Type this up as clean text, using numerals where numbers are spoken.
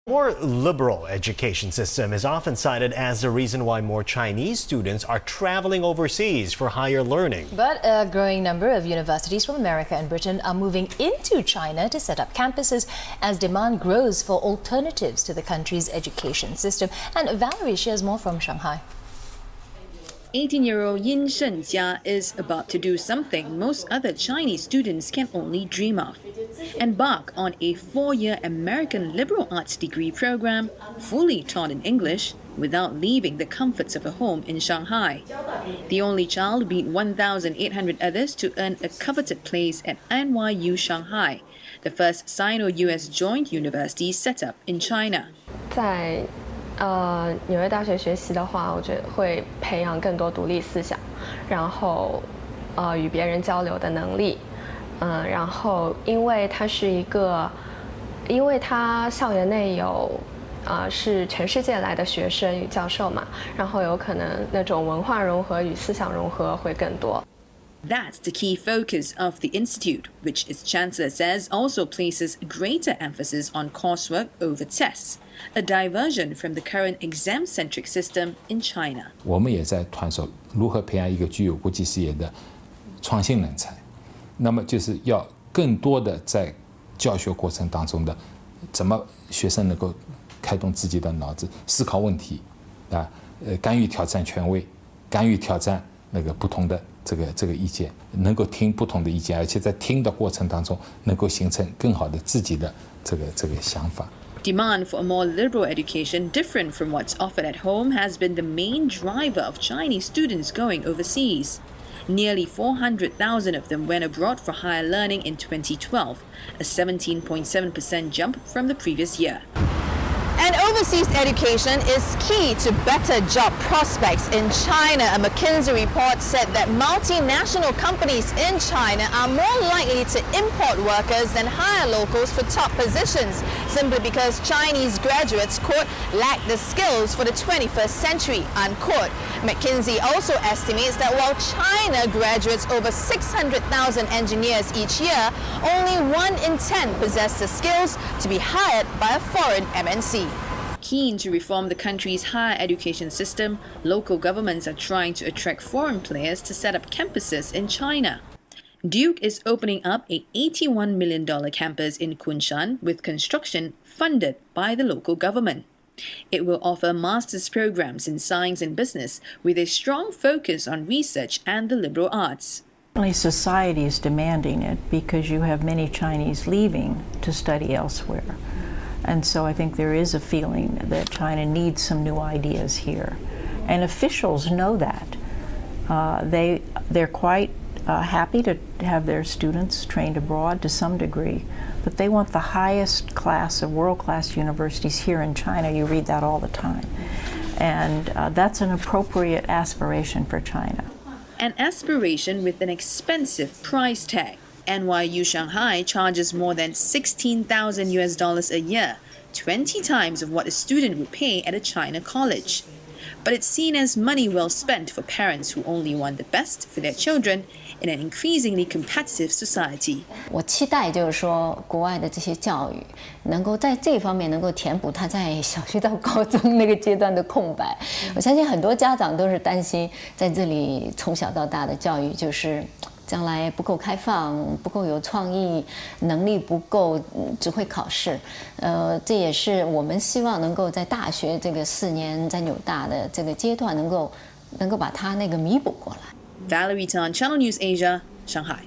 More liberal education system is often cited as the reason why more Chinese students are traveling overseas for higher learning. But a growing number of universities from America and Britain are moving into China to set up campuses as demand grows for alternatives to the country's education system. And Valerie shares more from Shanghai. 18-year-old Yin Shenjia is about to do something most other Chinese students can only dream of. Embark on a 4-year American liberal arts degree program, fully taught in English, without leaving the comforts of a home in Shanghai. The only child beat 1,800 others to earn a coveted place at NYU Shanghai, the first Sino-US joint university set up in China. 纽约大学学习的话，我觉得会培养更多独立思想，然后与别人交流的能力，然后因为它校园内有是全世界来的学生与教授嘛，然后有可能那种文化融合与思想融合会更多。 That's the key focus of the institute, which its chancellor says also places greater emphasis on coursework over tests, a diversion from the current exam-centric system in China. 我们也在探索如何培养一个具有国际视野的创新人才，那么就是要更多的在教学过程当中的怎么学生能够开动自己的脑子思考问题，甘于挑战权威，甘于挑战那个不同的这个意见，能够听不同的意见，而且在听的过程当中能够形成更好的自己的这个想法。 Demand for a more liberal education different from what's offered at home has been the main driver of Chinese students going overseas. Nearly 400,000 of them went abroad for higher learning in 2012, a 17.7% jump from the previous year. And overseas education is key to better job prospects in China. A McKinsey report said that multinational companies in China are more likely to import workers than hire locals for top positions, simply because Chinese graduates, quote, lack the skills for the 21st century, unquote. McKinsey also estimates that while China graduates over 600,000 engineers each year, only 1 in 10 possess the skills to be hired by a foreign MNC. Keen to reform the country's higher education system, local governments are trying to attract foreign players to set up campuses in China. Duke is opening up a $81 million campus in Kunshan with construction funded by the local government. It will offer master's programs in science and business with a strong focus on research and the liberal arts. Society is demanding it because you have many Chinese leaving to study elsewhere. And so I think there is a feeling that China needs some new ideas here. And officials know that. They're quite happy to have their students trained abroad to some degree, but they want the highest class of world-class universities here in China. You read that all the time. And that's an appropriate aspiration for China. An aspiration with an expensive price tag. NYU Shanghai charges more than $16,000 a year, 20 times of what a student would pay at a China college. But it's seen as money well spent for parents who only want the best for their children in an increasingly competitive society. 我期待就是说，国外的这些教育能够在这方面能够填补他在小学到高中那个阶段的空白。我相信很多家长都是担心，在这里从小到大的教育就是将来不够开放，不够有创意，能力不够，只会考试。这也是我们希望能够在大学这个4年在纽大的这个阶段能够把它那个弥补过来。Valerie Tan, Channel News Asia, Shanghai.